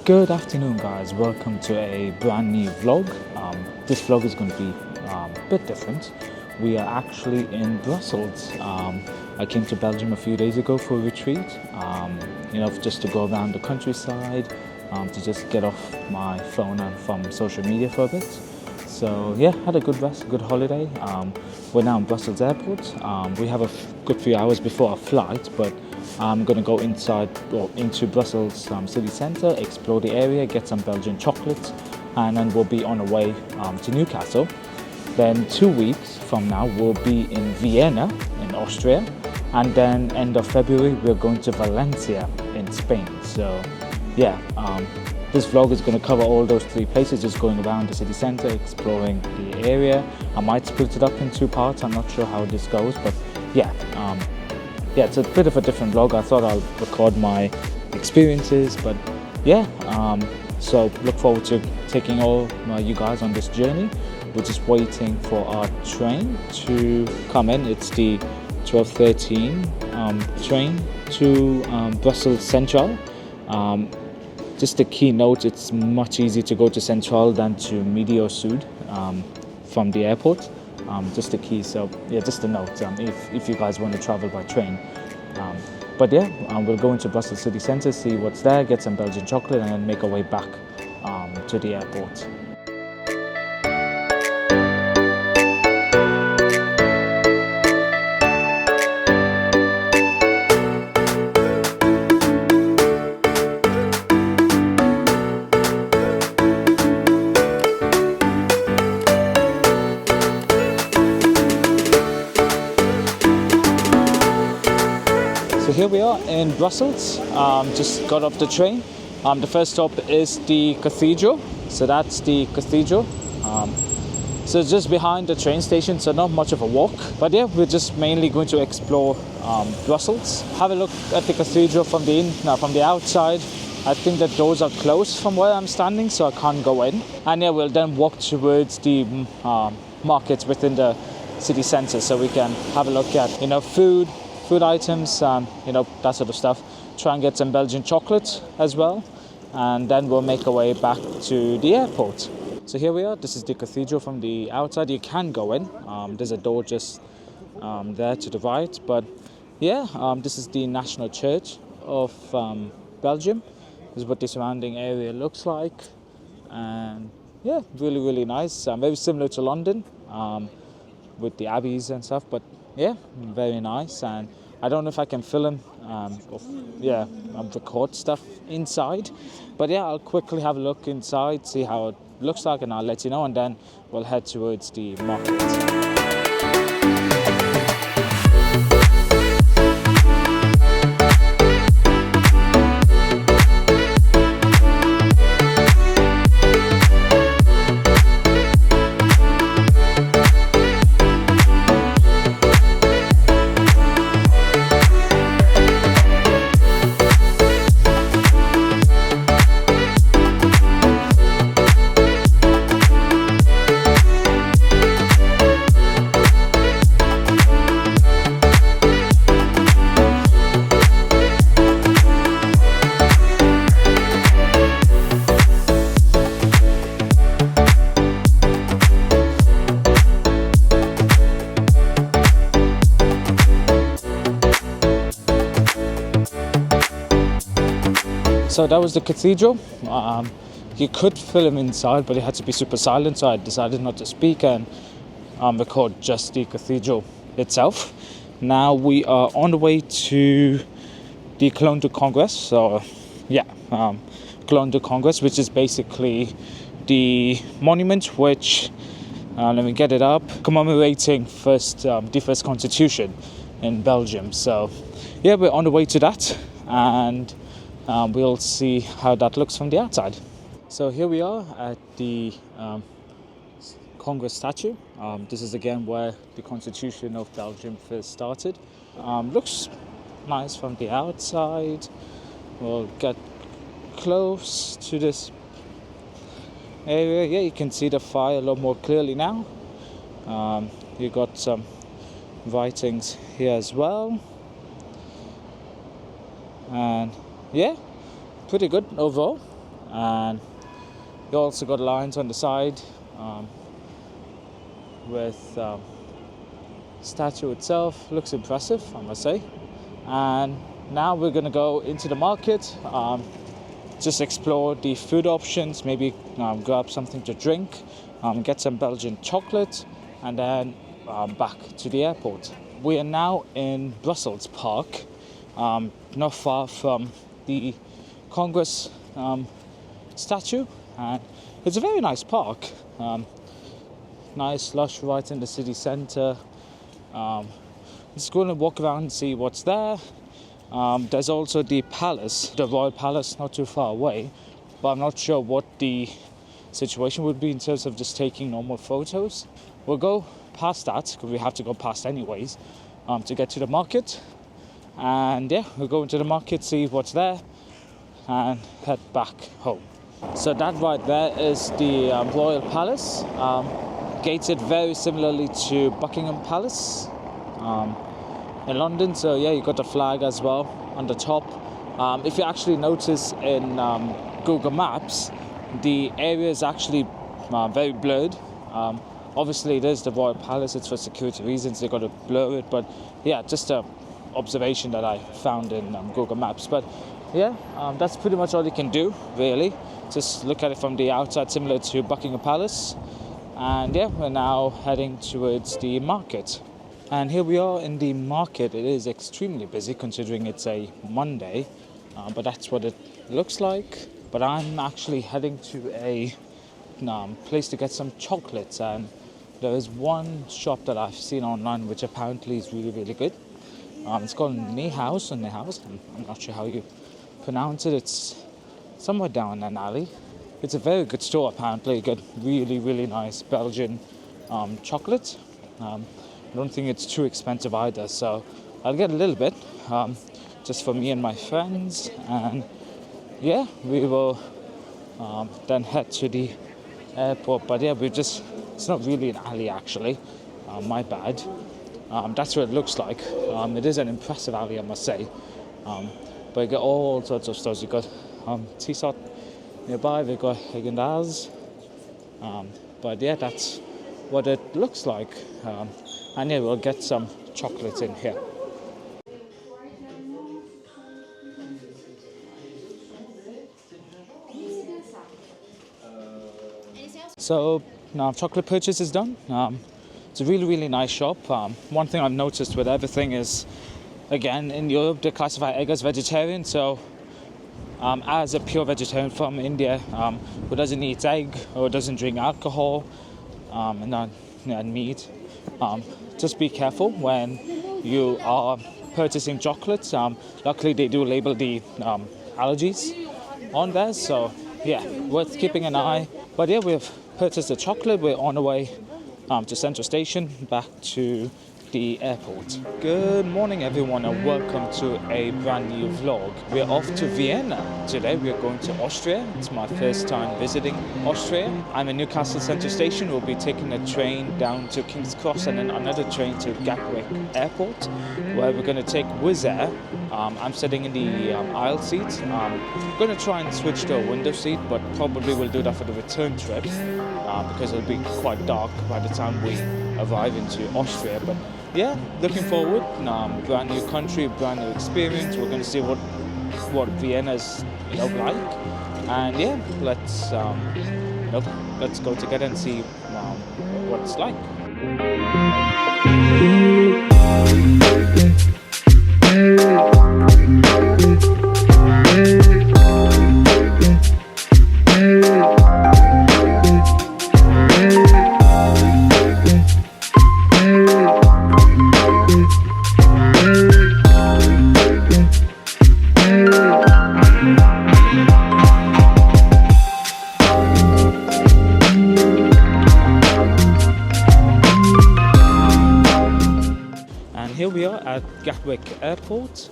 Good afternoon, guys. Welcome to a brand new vlog. This vlog is going to be a bit different. We are actually in Brussels. I came to Belgium a few days ago for a retreat, just to go around the countryside, to just get off my phone and from social media for a bit. So yeah, had a good rest, good holiday. We're now in Brussels airport. We have a good few hours before our flight, but I'm going to go into Brussels city centre, explore the area, get some Belgian chocolates, and then we'll be on our way to Newcastle. Then 2 weeks from now, we'll be in Vienna in Austria, and then end of February, we're going to Valencia in Spain. So yeah, this vlog is going to cover all those three places, just going around the city centre, exploring the area. I might split it up in two parts. I'm not sure how this goes, but yeah, it's a bit of a different vlog. I thought I'll record my experiences, but yeah, so look forward to taking all you guys on this journey. We're just waiting for our train to come in. It's the 12:13 train to Brussels Central. Just a key note, it's much easier to go to Central than to Midi or Sud from the airport. Just a key, so yeah, just a note if you guys want to travel by train. But yeah, we'll go into Brussels city centre, see what's there, get some Belgian chocolate, and then make our way back to the airport. So here we are in Brussels, just got off the train. The first stop is the cathedral, so that's the cathedral. So it's just behind the train station, so not much of a walk. But yeah, we're just mainly going to explore Brussels. Have a look at the cathedral from the outside. I think the doors are closed from where I'm standing, so I can't go in. And yeah, we'll then walk towards the markets within the city centre, so we can have a look at food items, that sort of stuff. Try and get some Belgian chocolate as well, and then we'll make our way back to the airport. So here we are. This is the cathedral from the outside. You can go in. There's a door just there to the right, but yeah, this is the National Church of Belgium. This is what the surrounding area looks like, and yeah, really, really nice. Very similar to London with the abbeys and stuff, but yeah, very nice. And I don't know if I can film record stuff inside, but yeah, I'll quickly have a look inside, see how it looks like, and I'll let you know, and then we'll head towards the market. So that was the cathedral. You could film inside, but it had to be super silent, so I decided not to speak and record just the cathedral itself. Now we are on the way to the Cologne de Congress. So yeah, Cologne de Congress, which is basically the monument which, let me get it up, commemorating the first constitution in Belgium. So yeah, we're on the way to that, and we'll see how that looks from the outside. So here we are at the Congress statue. This is again where the Constitution of Belgium first started. Looks nice from the outside. We'll get close to this area. Yeah, you can see the fire a lot more clearly now. You got some writings here as well. And yeah, pretty good overall. and you also got lines on the side with statue itself. Looks impressive, I must say. And now we're going to go into the market, just explore the food options, maybe grab something to drink, get some Belgian chocolate, and then back to the airport. We are now in Brussels Park, not far from the Congress statue, and it's a very nice park. Nice, lush, right in the city centre. Just going to walk around and see what's there. There's also the palace, the royal palace, not too far away, but I'm not sure what the situation would be in terms of just taking normal photos. We'll go past that, because we have to go past anyways, to get to the market. And yeah, we'll go into the market, see what's there, and head back home. So that right there is the royal palace, gated very similarly to Buckingham Palace in London. So yeah, you got the flag as well on the top. If you actually notice in Google Maps, the area is actually very blurred. Obviously it is the royal palace, it's for security reasons, they got to blur it, but yeah, just a observation that I found in Google Maps. But yeah, that's pretty much all you can do, really. Just look at it from the outside, similar to Buckingham Palace. And yeah, we're now heading towards the market. And here we are in the market. It is extremely busy considering it's a Monday, but that's what it looks like. But I'm actually heading to a place to get some chocolates, and there is one shop that I've seen online which apparently is really, really good. It's called Niehaus. I'm not sure how you pronounce it. It's somewhere down an alley. It's a very good store apparently. You get really, really nice Belgian chocolate. I don't think it's too expensive either, so I'll get a little bit just for me and my friends, and yeah, we will then head to the airport. But yeah, it's not really an alley actually, my bad. That's what it looks like. It is an impressive alley, I must say. But you get all sorts of stores. You got T-Sot nearby, we've got Haagen-Dazs. But yeah, that's what it looks like. And yeah, we'll get some chocolates in here. So now chocolate purchase is done. It's a really, really nice shop. One thing I've noticed with everything is, again, in Europe they classify egg as vegetarian. So as a pure vegetarian from India, who doesn't eat egg or doesn't drink alcohol and meat, just be careful when you are purchasing chocolates. Luckily they do label the allergies on there, so yeah, worth keeping an eye. But yeah, we've purchased the chocolate. We're on our way to Central Station, back to the airport. Good morning everyone, and welcome to a brand new vlog. We're off to Vienna today. We're going to Austria. It's my first time visiting Austria. I'm in Newcastle Central Station. We'll be taking a train down to King's Cross and then another train to Gatwick Airport, where we're going to take Wizz Air. I'm sitting in the aisle seat. I'm going to try and switch to a window seat, but probably we'll do that for the return trip because it'll be quite dark by the time we arrive into Austria. But yeah, looking forward. Brand new country, brand new experience. We're going to see what Vienna's like, and yeah, let's go together and see what it's like. Here we are at Gatwick Airport.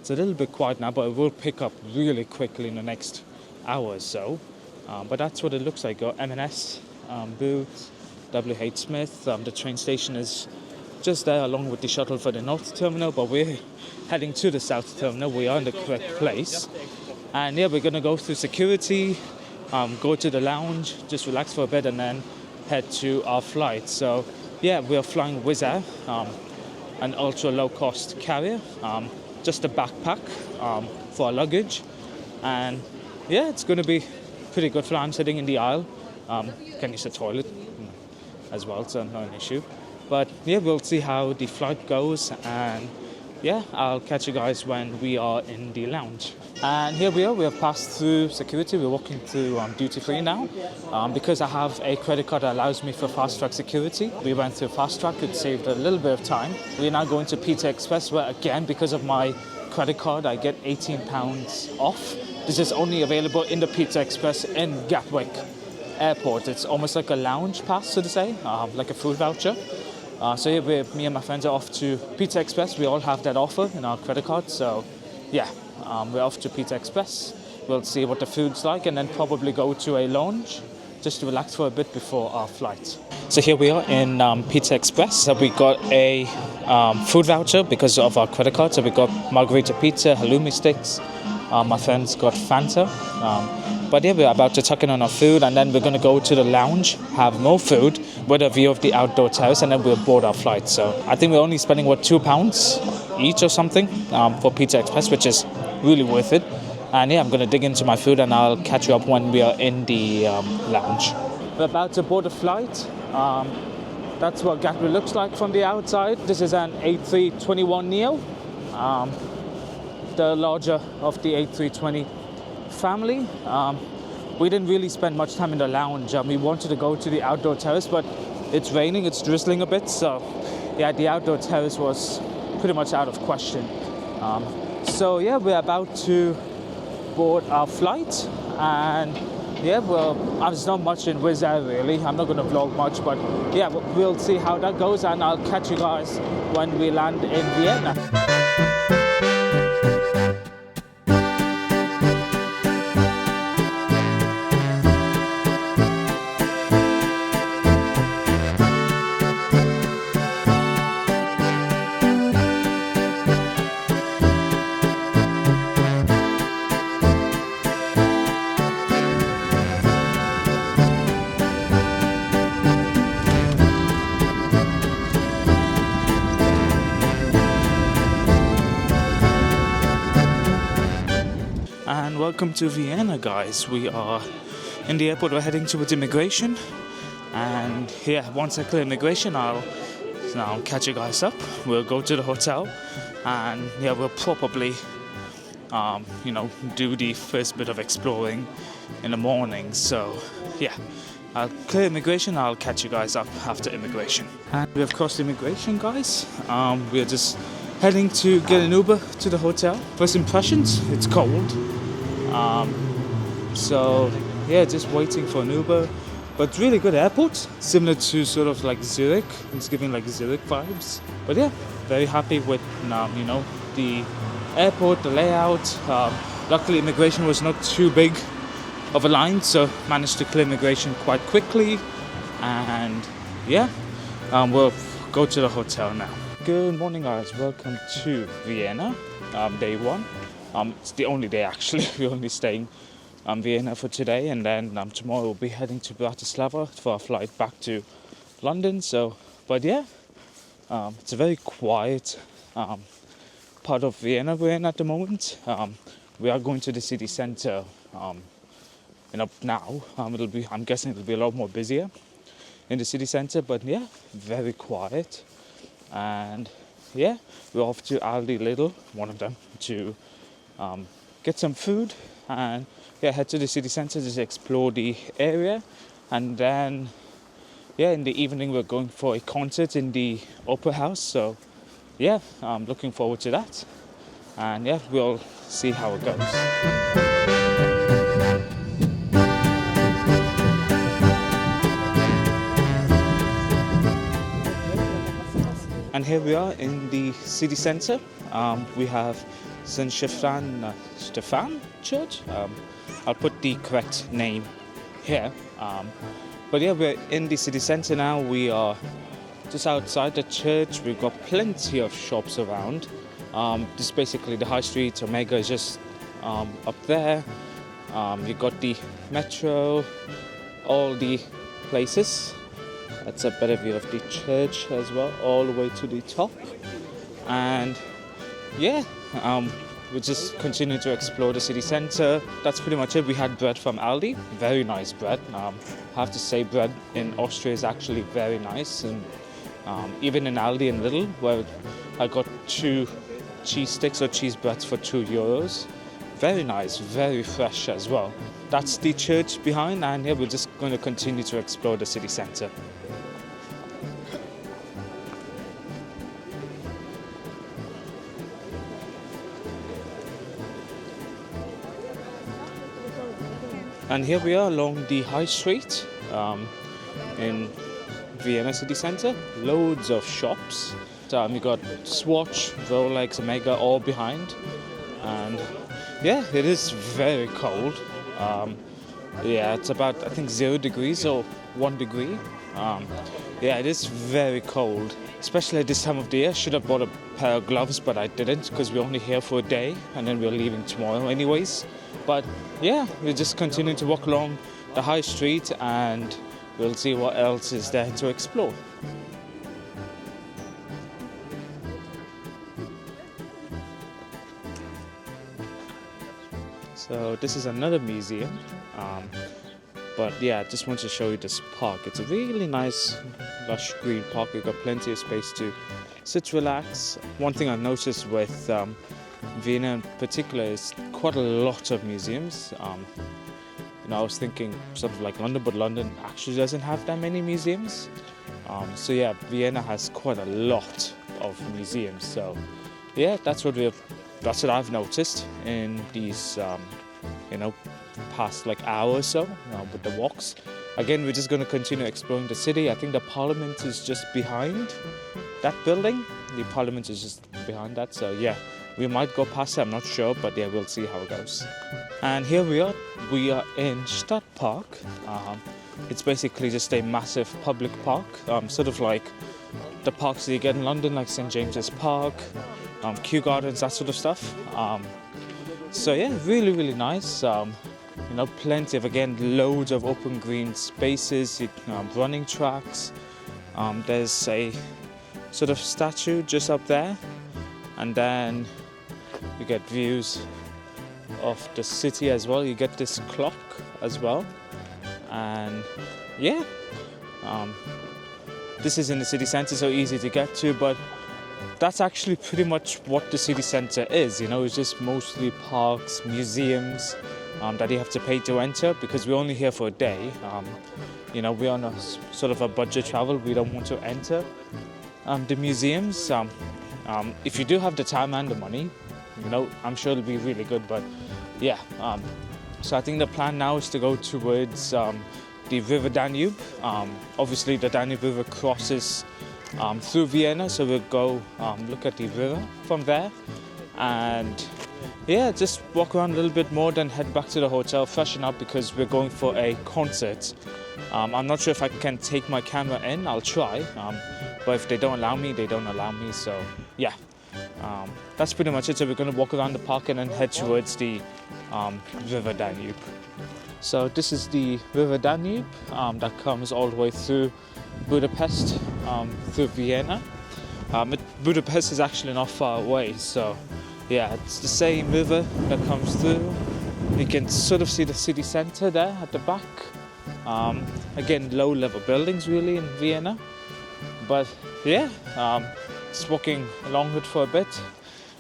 It's a little bit quiet now, but it will pick up really quickly in the next hour or so. But that's what it looks like. Got M&S, Boots, WH Smith. The train station is just there along with the shuttle for the North Terminal, but we're heading to the South Terminal. We are in the correct place. And yeah, we're gonna go through security, go to the lounge, just relax for a bit, and then head to our flight. So yeah, we are flying Wizz Air, an ultra low cost carrier, just a backpack for our luggage. And yeah, it's gonna be pretty good flight. I'm sitting in the aisle, can use the toilet as well, so not an issue. But yeah, we'll see how the flight goes, and yeah, I'll catch you guys when we are in the lounge. And here we are, we have passed through security. We're walking through duty free now. Because I have a credit card that allows me for fast track security, we went through fast track, it saved a little bit of time. We're now going to Pizza Express, where again, because of my credit card, I get £18 off. This is only available in the Pizza Express in Gatwick Airport. It's almost like a lounge pass, so to say, like a food voucher. So yeah, me and my friends are off to Pizza Express. We all have that offer in our credit card, so yeah, we're off to Pizza Express. We'll see what the food's like, and then probably go to a lounge just to relax for a bit before our flight. So here we are in Pizza Express. So we got a food voucher because of our credit card. So we got margarita pizza, halloumi sticks. My friends got Fanta. But yeah, we're about to tuck in on our food, and then we're going to go to the lounge, have more food with a view of the outdoor terrace, and then we'll board our flight. So I think we're only spending, £2 each or something for Pizza Express, which is really worth it. And yeah, I'm going to dig into my food, and I'll catch you up when we are in the lounge. We're about to board a flight. That's what Gatwick looks like from the outside. This is an A321neo, the larger of the A320 family. We didn't really spend much time in the lounge. We wanted to go to the outdoor terrace, but it's raining, it's drizzling a bit, so yeah, the outdoor terrace was pretty much out of question. So yeah, we're about to board our flight, and yeah, well, there's not much in Wizz Air really. I'm not going to vlog much, but yeah, we'll see how that goes, and I'll catch you guys when we land in Vienna. And welcome to Vienna, guys. We are in the airport. We're heading towards immigration, and yeah, once I clear immigration, I'll catch you guys up. We'll go to the hotel, and yeah, we'll probably do the first bit of exploring in the morning. So yeah, I'll clear immigration. I'll catch you guys up after immigration. And we have crossed immigration, guys. We're just heading to get an Uber to the hotel. First impressions, it's cold. So yeah, just waiting for an Uber. But really good airport, similar to sort of like Zurich. It's giving like Zurich vibes. But yeah, very happy with the airport, the layout. Luckily immigration was not too big of a line, so managed to clear immigration quite quickly. And yeah, we'll go to the hotel now. Good morning, guys. Welcome to Vienna, day one. It's the only day actually. We're only staying Vienna for today, and then tomorrow we'll be heading to Bratislava for our flight back to London. So, but yeah, it's a very quiet part of Vienna we're in at the moment. We are going to the city centre now. I'm guessing it'll be a lot more busier in the city centre, but yeah, very quiet. And yeah, we're off to Aldi Lidl, one of them, to get some food, and yeah, head to the city centre, just explore the area. And then yeah, in the evening we're going for a concert in the Opera House. So yeah, I'm looking forward to that, and yeah, we'll see how it goes. And here we are in the city centre. We have St. Stefan Church. I'll put the correct name here. But yeah, we're in the city centre now. We are just outside the church. We've got plenty of shops around. This is basically the high street. Omega is just Up there, you got the metro, all the places. That's a better view of the church as well, all the way to the top. And yeah, we just continue to explore the city centre. That's pretty much it. We had bread from Aldi, very nice bread. I have to say, bread in Austria is actually very nice, and even in Aldi and Lidl, where I got 2 cheese sticks or cheese breads for €2. Very nice, very fresh as well. That's the church behind, and yeah, we're just going to continue to explore the city centre. And here we are along the high street in Vienna city centre. Loads of shops. We got Swatch, Rolex, Omega all behind. And yeah, it is very cold. Yeah, it's about, I think, 0 degrees or 1 degree. Yeah, it is very cold, especially at this time of the year. Should have bought a pair of gloves, but I didn't because we're only here for a day and then we're leaving tomorrow anyways. But yeah, we just continue to walk along the high street and we'll see what else is there to explore. So this is another museum, but yeah, I just want to show you this park. It's a really nice, lush green park. You've got plenty of space to sit, relax. One thing I noticed with Vienna in particular is quite a lot of museums. I was thinking sort of like London, but London actually doesn't have that many museums. So yeah, Vienna has quite a lot of museums. So yeah, that's what I've noticed in these past like hour or so with the walks. Again, we're just going to continue exploring the city. I think the Parliament is just behind that building. The Parliament is just behind that. So yeah, we might go past it, I'm not sure, but yeah, we'll see how it goes. And here we are in Stadtpark. It's basically just a massive public park, sort of like the parks that you get in London, like St. James's Park, Kew Gardens, that sort of stuff. So yeah, really, really nice. Plenty of, again, loads of open green spaces, running tracks. There's a sort of statue just up there, and then you get views of the city as well. You get this clock as well, and yeah, this is in the city centre, so easy to get to, but that's actually pretty much what the city centre is. It's just mostly parks, museums that you have to pay to enter, because we're only here for a day. We're on a sort of a budget travel. We don't want to enter the museums. If you do have the time and the money, I'm sure it'll be really good. But yeah, so I think the plan now is to go towards the River Danube. Obviously, the Danube River crosses through Vienna, so we'll go look at the river from there, and yeah, just walk around a little bit more, then head back to the hotel, freshen up, because we're going for a concert. I'm not sure if I can take my camera in. I'll try, but if they don't allow me, they don't allow me. So yeah, that's pretty much it. So we're going to walk around the park and then head towards the River Danube. So this is the River Danube that comes all the way through Budapest, through Vienna. Budapest is actually not far away, so yeah, it's the same river that comes through. You can sort of see the city centre there at the back. Again, low-level buildings really in Vienna. But yeah, just walking along it for a bit.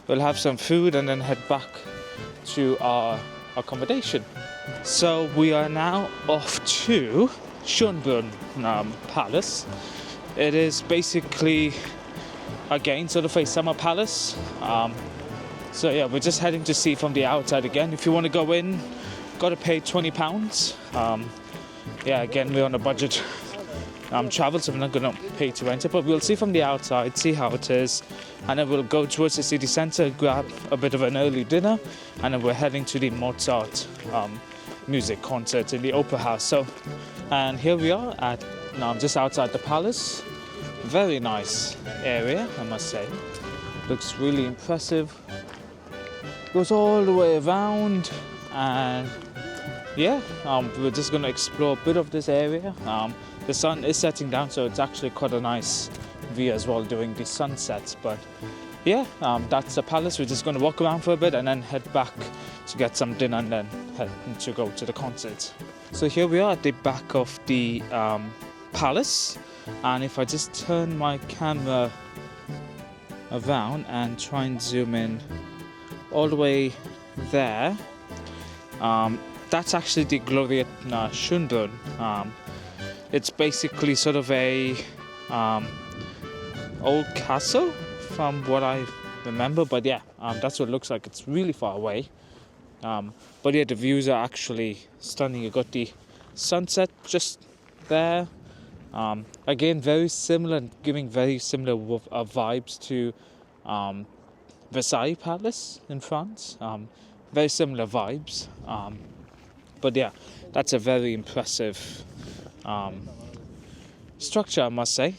We'll have some food and then head back to our accommodation. So we are now off to Schönbrunn Palace. It is basically, again, sort of a summer palace. So yeah, we're just heading to see from the outside again. If you want to go in, got to pay £20. Yeah, again, we're on a budget travel, so we're not going to pay to enter, but we'll see from the outside, see how it is, and then we'll go towards the city centre, grab a bit of an early dinner, and then we're heading to the Mozart music concert in the Opera House. So, and here we are at just outside the palace. Very nice area, I must say. Looks really impressive. goes all the way around, and yeah, we're just going to explore a bit of this area. The sun is setting down, so it's actually quite a nice view as well during the sunsets. But yeah, that's the palace. We're just going to walk around for a bit and then head back to get some dinner and then head to go to the concert. So here we are at the back of the palace, and if I just turn my camera around and try and zoom in all the way there, that's actually the Gloria Schönbrunn. It's basically sort of a old castle from what I remember, but yeah, that's what it looks like. It's really far away, but yeah, the views are actually stunning. You got the sunset just there. Again, very similar, giving very similar vibes to Versailles Palace in France. Very similar vibes, but yeah, that's a very impressive structure, I must say.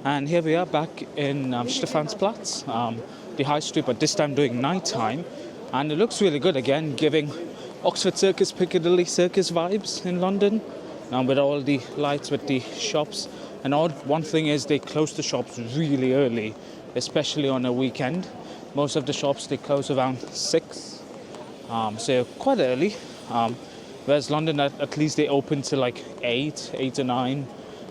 And here we are back in Stephansplatz, the high street, but this time during night time, and it looks really good again, giving Oxford Circus, Piccadilly Circus vibes in London, with all the lights, with the shops. And one thing is they close the shops really early, especially on a weekend. Most of the shops, they close around 6, so quite early. Whereas London, at least they open till like 8 or 9.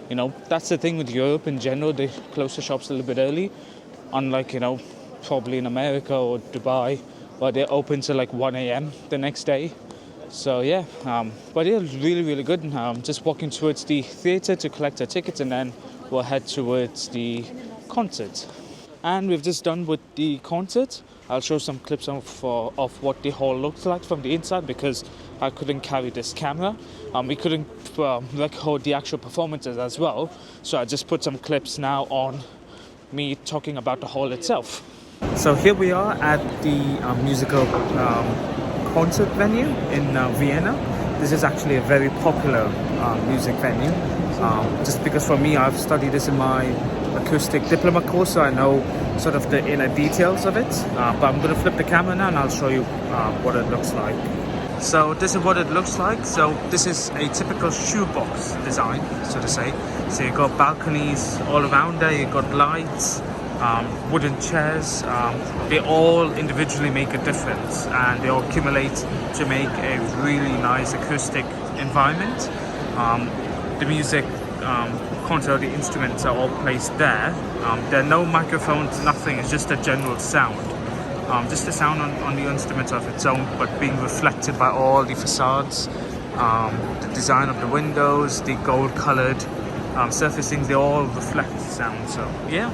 You know, that's the thing with Europe in general, they close the shops a little bit early. Unlike, you know, probably in America or Dubai, where they're open till like 1 a.m. the next day. So yeah, but yeah, really, really good. Just walking towards the theatre to collect our tickets, and then we'll head towards the concert. And we've just done with the concert. I'll show some clips of what the hall looks like from the inside, because I couldn't carry this camera. We couldn't record the actual performances as well, so I just put some clips now on me talking about the hall itself. So here we are at the musical concert venue in Vienna. This is actually a very popular music venue, just because for me, I've studied this in my acoustic diploma course, so I know sort of the inner details of it. But I'm going to flip the camera now and I'll show you what it looks like. So this is what it looks like. So this is a typical shoebox design, so to say. So you've got balconies all around there, you've got lights, wooden chairs. They all individually make a difference, and they all accumulate to make a really nice acoustic environment. The music concert, the instruments are all placed there. There are no microphones, nothing. It's just a general sound. Just the sound on the instruments of its own, but being reflected by all the facades, the design of the windows, the gold-colored surfacings, they all reflect the sound. So yeah,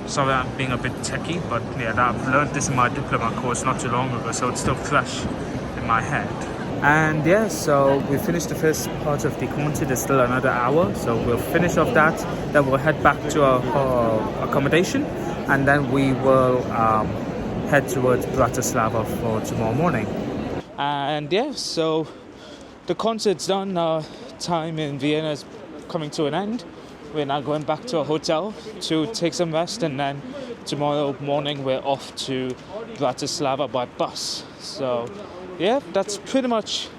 sorry I'm being a bit techie, but yeah, I've learned this in my diploma course not too long ago, so it's still fresh in my head. And yeah, so we finished the first part of the concert. There's still another hour, so we'll finish off that. Then we'll head back to our accommodation, and then we will head towards Bratislava for tomorrow morning. And yeah, so the concert's done. Time in Vienna is coming to an end. We're now going back to a hotel to take some rest, and then tomorrow morning we're off to Bratislava by bus. So yeah, that's pretty much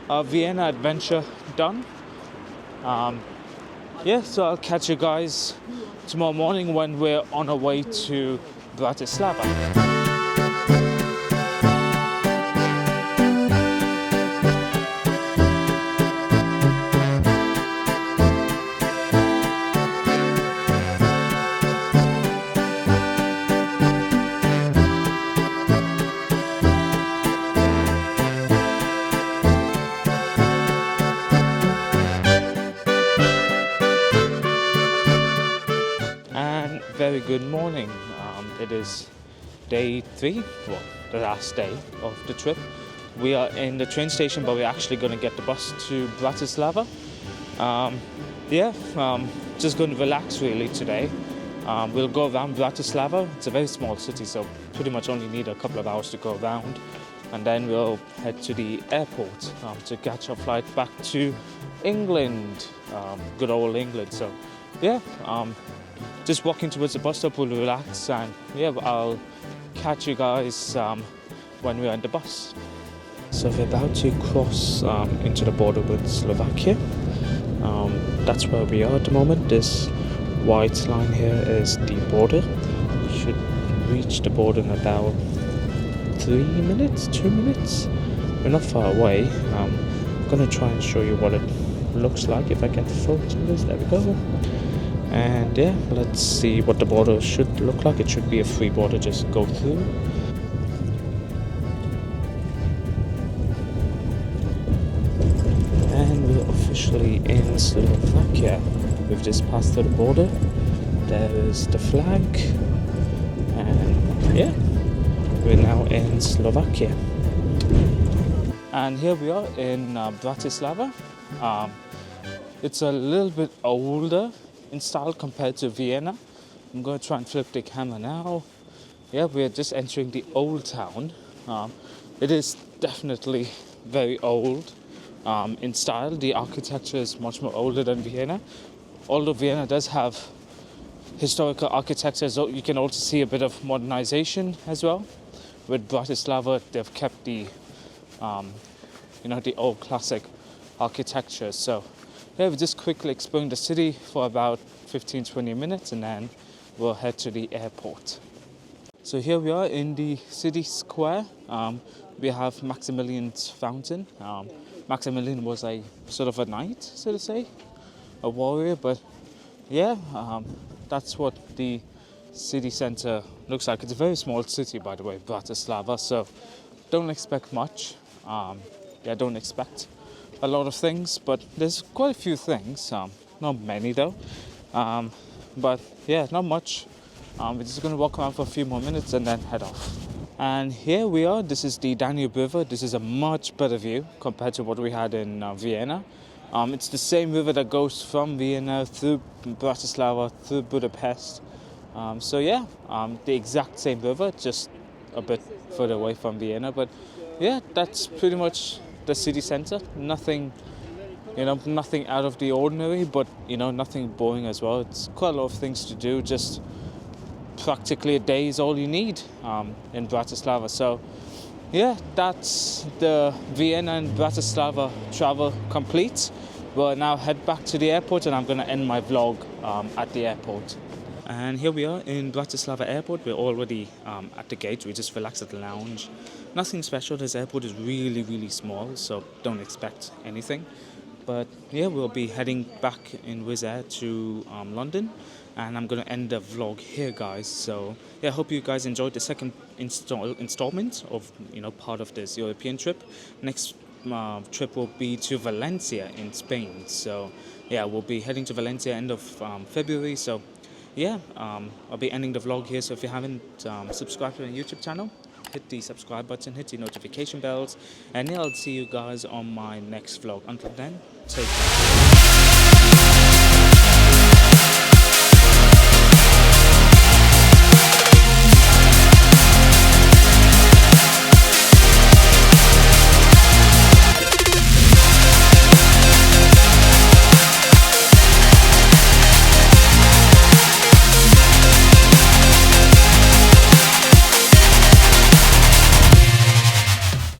our Vienna adventure done. Yeah, so I'll catch you guys tomorrow morning when we're on our way to Bratislava. Very good morning. It is day 3, well, the last day of the trip. We are in the train station, but we're actually going to get the bus to Bratislava. Just going to relax really today. We'll go around Bratislava. It's a very small city, so pretty much only need a couple of hours to go around. And then we'll head to the airport to catch our flight back to England. Good old England. So yeah, just walking towards the bus stop, we'll relax, and yeah, I'll catch you guys when we're on the bus. So we're about to cross into the border with Slovakia. That's where we are at the moment. This white line here is the border. We should reach the border in about 3 minutes, 2 minutes. We're not far away. I'm gonna try and show you what it looks like if I can focus on this. There we go. And yeah, let's see what the border should look like. It should be a free border, just go through. And we're officially in Slovakia. We've just passed through the border. There is the flag. And yeah, we're now in Slovakia. And here we are in Bratislava. It's a little bit older in style compared to Vienna. I'm going to try and flip the camera now. Yeah, we're just entering the old town. It is definitely very old in style. The architecture is much more older than Vienna. Although Vienna does have historical architecture, so you can also see a bit of modernization as well. With Bratislava, they've kept the the old classic architecture. So yeah, we're just quickly exploring the city for about 15-20 minutes and then we'll head to the airport. So here we are in the city square. We have Maximilian's fountain. Maximilian was a sort of a knight, so to say, a warrior, but yeah, that's what the city center looks like. It's a very small city, by the way, Bratislava, so don't expect much. Don't expect a lot of things, but there's quite a few things. Not many though, but yeah, not much. We're just going to walk around for a few more minutes and then head off. And here we are. This is the Danube River. This is a much better view compared to what we had in Vienna. It's the same river that goes from Vienna through Bratislava, through Budapest. The exact same river, just a bit further away from Vienna. But yeah, that's pretty much the city center. Nothing out of the ordinary, but nothing boring as well. It's quite a lot of things to do. Just practically a day is all you need in Bratislava. So yeah, that's the Vienna and Bratislava travel complete. We'll now head back to the airport and I'm going to end my vlog at the airport. And here we are in Bratislava airport. We're already at the gate. We just relaxed at the lounge. Nothing special. This airport is really, really small, so don't expect anything. But yeah, we'll be heading back in Wizz Air to London. And I'm going to end the vlog here, guys. So yeah, I hope you guys enjoyed the second installment of part of this European trip. Next trip will be to Valencia in Spain. So yeah, we'll be heading to Valencia end of February. So yeah, I'll be ending the vlog here. So if you haven't subscribed to my YouTube channel, hit the subscribe button, hit the notification bells, and yeah, I'll see you guys on my next vlog. Until then, take care.